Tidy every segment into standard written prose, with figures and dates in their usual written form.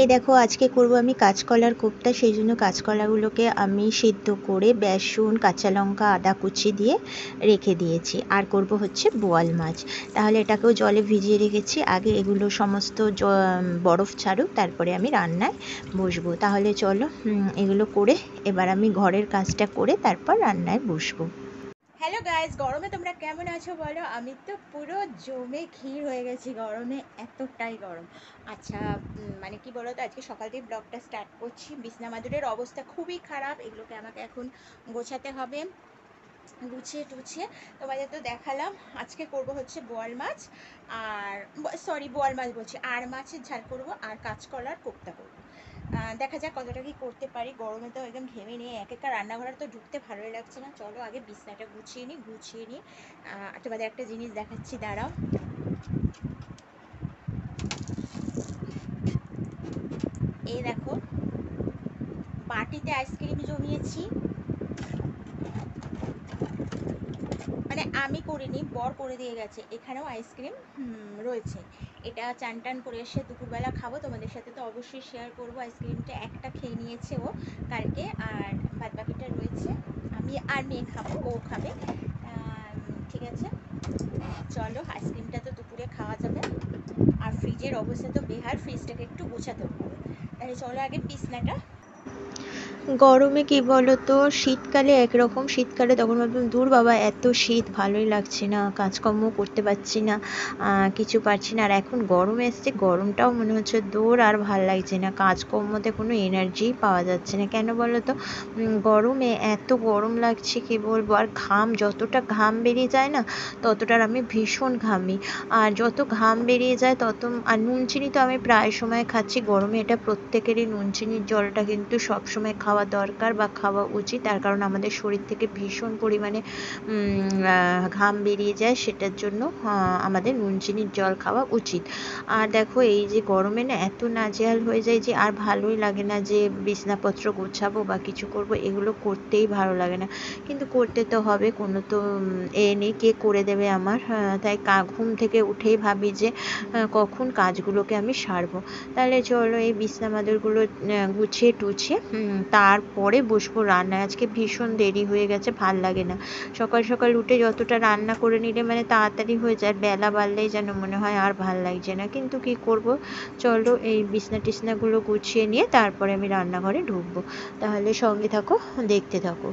এই দেখো আজকে করব আমি কাঁচকলার কোপ্তা। সেই জন্য কাঁচকলাগুলোকে আমি সিদ্ধ করে বেসন, কাঁচা লঙ্কা, আদা কুচি দিয়ে রেখে দিয়েছি। আর করব হচ্ছে বোয়াল মাছ। তাহলে এটাকেও জলে ভিজিয়ে রেখেছি। আগে এগুলো সমস্ত বরফ ছাড়ুক, তারপরে আমি রান্নায় বসবো। তাহলে চলো এগুলো করে এবার আমি ঘরের কাজটা করে তারপর রান্নায় বসবো। হ্যালো গাইস, গরমে তোমরা কেমন আছো বলো? আমি তো পুরো জমে ক্ষীর হয়ে গেছি গরমে, এতটাই গরম। আচ্ছা, মানে কি বলো তো, আজকে সকাল থেকে ব্লগটা স্টার্ট করছি। বিছনা মাদুরের অবস্থা খুবই খারাপ, এগুলোকে আমাকে এখন গোছাতে হবে। গুছিয়ে টুছিয়ে তোমাদের তো দেখালাম। আজকে করব হচ্ছে বোয়াল মাছ, আর সরি বোয়াল মাছ বলছি, আর মাছের ঝাল করব, আর কাঁচকলার কোপ্তা করব। দেখা যাক কতটা কি করতে পারি। গরমে তো একদম ঘেমে নিয়ে এক একটা রান্নাঘরে তো ঢুকতে ভালোই লাগছে না। চলো আগে বিছনাটা গুছিয়ে নিই। তোমাদের একটা জিনিস দেখাচ্ছি, দাঁড়াও। এই দেখো, বাটিতে আইসক্রিম জমিয়েছি। মানে আমি করিনি, বর করে দিয়ে গেছে। এখানেও আইসক্রিম রয়েছে। এটা চান টান করে এসে দুপুরবেলা খাবো, তোমাদের সাথে তো অবশ্যই শেয়ার করবো। আইসক্রিমটা একটা খেয়ে নিয়েছে ও কালকে, আর বাদ বাকিটা রয়েছে। আমি আর মেয়ে খাবো, ও খাবে। ঠিক আছে, চলো আইসক্রিমটা তো দুপুরে খাওয়া যাবে। আর ফ্রিজের অবস্থা তো বেহাল, ফ্রিজটাকে একটু গোছাতে হবে। তাহলে চলো আগে বিছনাটা। গরমে কি বলতো, শীতকালে একরকম, শীতকালে তখন ভাবতাম দূর বাবা এত শীত, ভালোই লাগছে না, কাজকর্ম করতে পারছি না, কিছু পারছি না। আর এখন গরম এসছে, গরমটাও মনে হচ্ছে দূর আর ভাল লাগছে না, কাজকর্মতে কোনো এনার্জিই পাওয়া যাচ্ছে না। কেন বলো তো, গরমে এত গরম লাগছে কি বলবো। আর ঘাম, যতটা ঘাম বেরিয়ে যায় না ততটার আমি ভীষণ ঘামি। আর যত ঘাম বেরিয়ে যায় তত, আর নুন চিনি তো আমি প্রায় সময় খাচ্ছি গরমে। এটা প্রত্যেকেরই নুন চিনির জলটা কিন্তু সবসময় খাওয়া দরকার বা খাওয়া উচিত। তার কারণ আমাদের শরীর থেকে ভীষণ পরিমাণে ঘাম বেরিয়ে যায়, সেটার জন্য আমাদের নুন চিনির জল খাওয়া উচিত। আর দেখো এই যে গরমে না এত নাজেহাল হয়ে যায় যে আর ভালোই লাগে না যে বিছনাপত্র গোছাবো বা কিছু করব, এগুলো করতেই ভালো লাগে না। কিন্তু করতে তো হবে, কোনো তো এ নেই, কে করে দেবে আমার। তাই ঘুম থেকে উঠেই ভাবি যে কখন কাজগুলোকে আমি সারবো। তাহলে চলো এই বিছনা মাদুরগুলো গুছিয়ে টুছিয়ে তারপরে বসবো রান্নায়। আজকে ভীষণ দেরি হয়ে গেছে, ভাল লাগে না। সকাল সকাল উঠে যতটা রান্না করে নিলে মানে তাড়াতাড়ি হয়ে যায়, বেলা বাড়লেই যেন মনে হয় আর ভাল লাগছে না। কিন্তু কি করব, চলো এই বিছনা টিছনাগুলো গুছিয়ে নিয়ে তারপরে আমি রান্নাঘরে ঢুকবো। তাহলে সঙ্গে থাকো, দেখতে থাকো।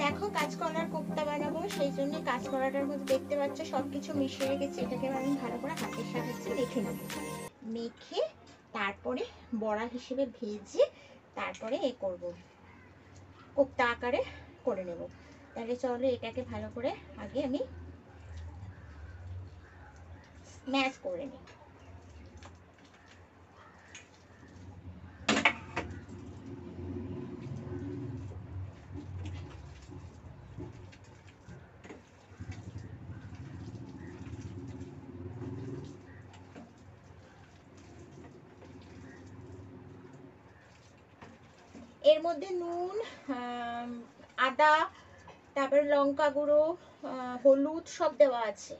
দেখো কাঁচকলার কোপ্তা বানাবো, সেই জন্য কাঁচকলাটার মধ্যে দেখতে পাচ্ছ সবকিছু মিশিয়ে রেখেছি। এটাকে আমি ভালো করে হাতের সাহায্যে মেখে নেব। মেখে তারপরে বড়া হিসেবে ভেজে তারপরে করব, কোপ্তা আকারে করে নেব। তাহলে চলো এটাকে ভালো করে আগে আমি ম্যাশ করে নিই। এর মধ্যে নুন, আদা, তারপরে লঙ্কা গুঁড়ো, হলুদ সব দেওয়া আছে।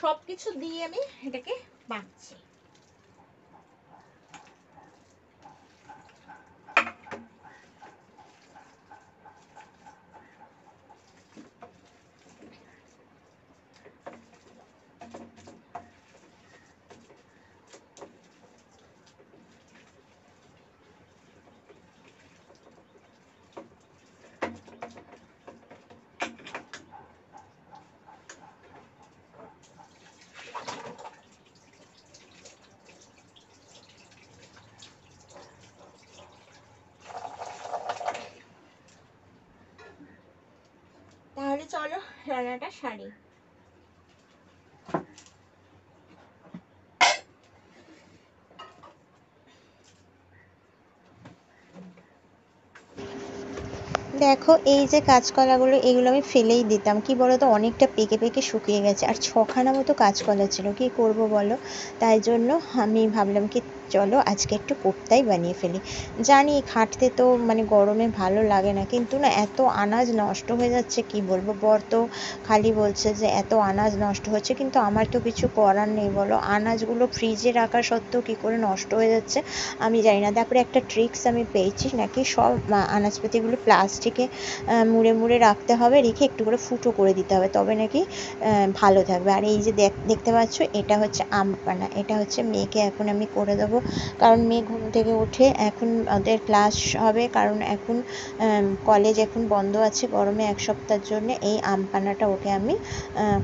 সবকিছু দিয়ে আমি এটাকে মাখছি। তাহলে চলো রান্নাটা সারি। দেখো এই যে কাঁচকলাগুলো, এগুলো আমি ফেলেই দিতাম, কি বলো তো অনেকটা পেকে পেকে শুকিয়ে গেছে, আর 6খানা মতো কাঁচকলা ছিল, কি করব বলো। তাই জন্য আমি ভাবলাম কি চলো আজকে একটু কোপ্তাই বানিয়ে ফেলি। জানি খাটতে তো মানে গরমে ভালো লাগে না, কিন্তু না এত আনাজ নষ্ট হয়ে যাচ্ছে কি বলবো। বর তো খালি বলছে যে এত আনাজ নষ্ট হচ্ছে, কিন্তু আমার তো কিছু করার নেই বলো। আনাজগুলো ফ্রিজে রাখা সত্ত্বেও কী করে নষ্ট হয়ে যাচ্ছে আমি জানি না। তারপরে একটা ট্রিক্স আমি পেয়েছি, নাকি সব আনাজপাতিগুলো প্লাস্টিকে মুড়ে মুড়ে রাখতে হবে, রেখে একটু করে ফুটো করে দিতে হবে, তবে নাকি ভালো থাকবে। আর এই যে দেখতে পাচ্ছ এটা হচ্ছে আম পানা, এটা হচ্ছে মেয়েকে এখন আমি করে দেবো, কারণ মেয়ে ঘুম থেকে উঠে এখন ওদের ক্লাস হবে, কারণ এখন কলেজ এখন বন্ধ আছে গরমে 1 সপ্তাহের জন্য। এই আম পানাটা ওকে আমি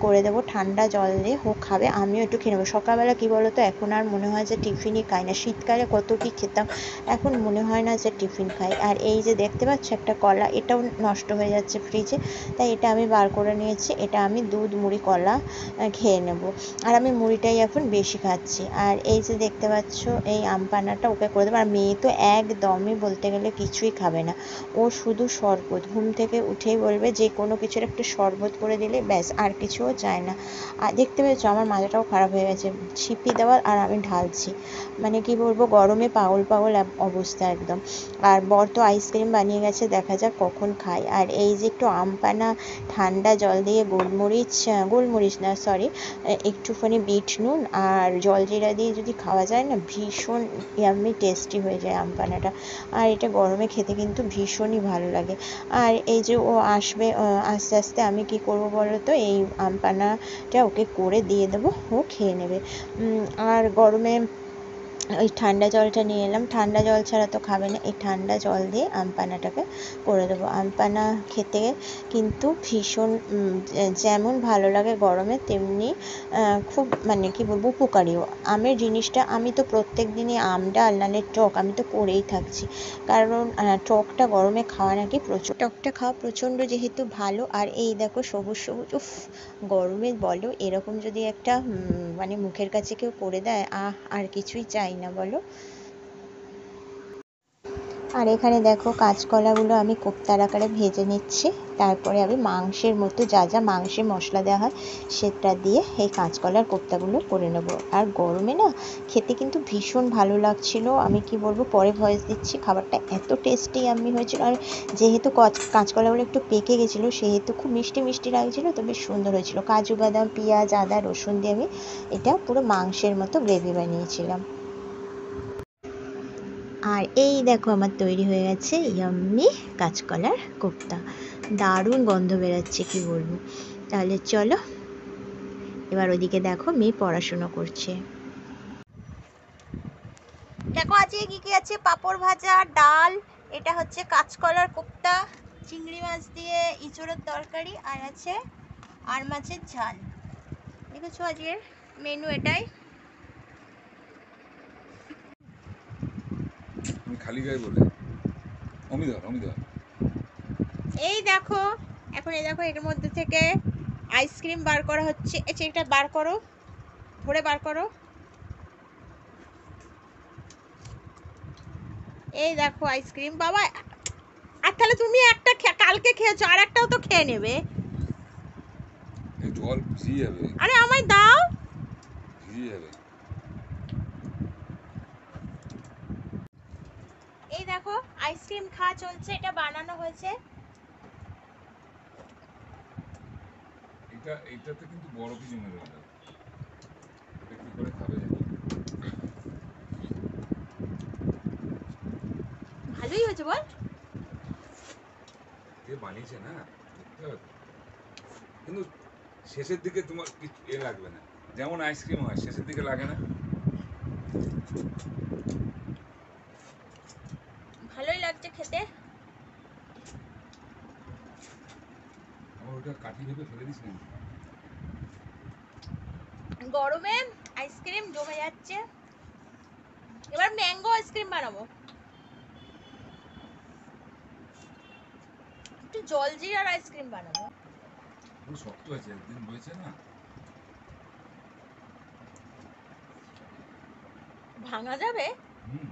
করে দেবো, ঠান্ডা জল দিয়ে ও খাবে, আমিও একটু খেয়ে নেবো। সকালবেলা কী বলো তো, এখন আর মনে হয় যে টিফিনই খাই না, শীতকালে কত কী খেতাম, এখন মনে হয় না যে টিফিন খাই। আর এই যে দেখতে পাচ্ছ একটা কলা, এটাও নষ্ট হয়ে যাচ্ছে ফ্রিজে, তাই এটা আমি বার করে নিয়েছি। এটা আমি দুধ মুড়ি কলা খেয়ে নেব, আর আমি মুড়িটাই এখন বেশি খাচ্ছি। আর এই যে দেখতে পাচ্ছ এই আম পানাটা ওকে করে দেবো। আর মেয়ে তো একদমই বলতে গেলে কিছুই খাবে না, ও শুধু শরবত, ঘুম থেকে উঠেই বলবে যে কোনো কিছুর একটু শরবত করে দিলে ব্যাস, আর কিছুও চায় না। আর দেখতে পেয়েছো আমার মাথাটাও খারাপ হয়ে গেছে, ছিপি দেওয়ার আর আমি ঢালছি, মানে কি বলবো গরমে পাগল পাগল অবস্থা একদম। আর বর তো আইসক্রিম বানিয়ে গেছে, দেখা যাক কখন খাই। আর এই যে একটু আম পানা ঠান্ডা জল দিয়ে গোলমরিচ না সরি একটুখানি বিট নুন আর জলজিরা দিয়ে যদি খাওয়া যায় না, ভীষণ ইয়াম্মি টেস্টি হয়ে যায় আম পানাটা। আর এটা গরমে খেতে কিন্তু ভীষণই ভালো লাগে। আর এই যে ও আসবে আস্তে আস্তে, আমি কি করব বলো তো, এই আম পানাটা ওকে করে দিয়ে দেবো, ও খেয়ে নেবে। আর গরমে ওই ঠান্ডা জলটা নিয়ে এলাম, ঠান্ডা জল ছাড়া তো খাবে না, এই ঠান্ডা জল দিয়ে আম পানাটাকে করে দেবো। আম পানা খেতে কিন্তু ভীষণ যেমন ভালো লাগে গরমে, তেমনি খুব মানে কি বলবো উপকারীও। আমের জিনিসটা আমি তো প্রত্যেক দিনই আম ডাল নাহলে টক আমি তো করেই থাকছি, কারণ টকটা গরমে খাওয়া নাকি টকটা খাওয়া প্রচণ্ড যেহেতু ভালো। আর এই দেখো সবুজ সবুজ, উফ গরমে বলো এরকম যদি একটা মানে মুখের কাছে কেউ করে দেয়, আর কিছুই চাই না বলো। আর এখানে দেখো কাঁচকলাগুলো আমি কোপ্তার আকারে ভেজে নিচ্ছি, তারপরে আমি মাংসের মতো যা যা মাংসে মশলা দেওয়া হয় সেটা দিয়ে এই কাঁচকলার কোপ্তাগুলো করে নেবো। আর গরমে না খেতে কিন্তু ভীষণ ভালো লাগছিল, আমি কি বলবো পরে ভয়েস দিচ্ছি, খাবারটা এত টেস্টি আমি হয়েছিল। আর যেহেতু কাঁচকলাগুলো একটু পেকে গেছিলো, সেহেতু খুব মিষ্টি মিষ্টি লাগছিলো, তো বেশ সুন্দর হয়েছিল। কাজু বাদাম পেঁয়াজ আদা রসুন দিয়ে আমি এটা পুরো মাংসের মতো গ্রেভি বানিয়েছিলাম। আর এই দেখো আমার তৈরি হয়ে গেছে ইয়াম্মি কাঁচকলার কোপ্তা, দারুণ গন্ধ বেরাচ্ছে কি বলবো। তাহলে চলো এবার ওদিকে দেখো মেয়ে পড়াশুনো করছে। দেখো আজকে কি কি আছে, পাঁপড় ভাজা, ডাল, এটা হচ্ছে কাঁচকলার কোপ্তা, চিংড়ি মাছ দিয়ে ইঁচড়ের তরকারি, আর আছে আর মাছের ঝাল। দেখেছো আজকের মেনু এটাই। খালি গায়ে বলে অমিধর এই দেখো এখন এই দেখো এর মধ্যে থেকে আইসক্রিম বার করা হচ্ছে। এটা বার করো, ভরে বার করো। এই দেখো আইসক্রিম বাবা। আর তাহলে তুমি একটা কালকে খেয়েছো, আর একটাও তো খেয়ে নেবে। জল ভিজিয়ে যাবে। আরে আমায় দাও। ভিজিয়ে যাবে। এই দেখো আইসক্রিম খাওয়া চলছে, এটা বানানো হয়েছে। এইটাতে কিন্তু বরফই জমে রইল। এটা কি করে খাবে জানি। ভালোই হয়েছে বল। কে বানিয়েছে না দেখতে হবে তো। কিন্তু শেষের দিকে তোমার কিছু লাগবে না, যেমন আইসক্রিম হয় শেষের দিকে লাগে না। ভালোই লাগছে খেতে। আমার ওটা কাটি ভেবে ফেলে দিস না। গরমে আইসক্রিম জমে যাচ্ছে। এবার ম্যাঙ্গো আইসক্রিম বানাবো। একটু জল জিরার আইসক্রিম বানাবো। পুরো শক্ত আছে, একদিন রয়েছে না। ভাঙা যাবে? হুম।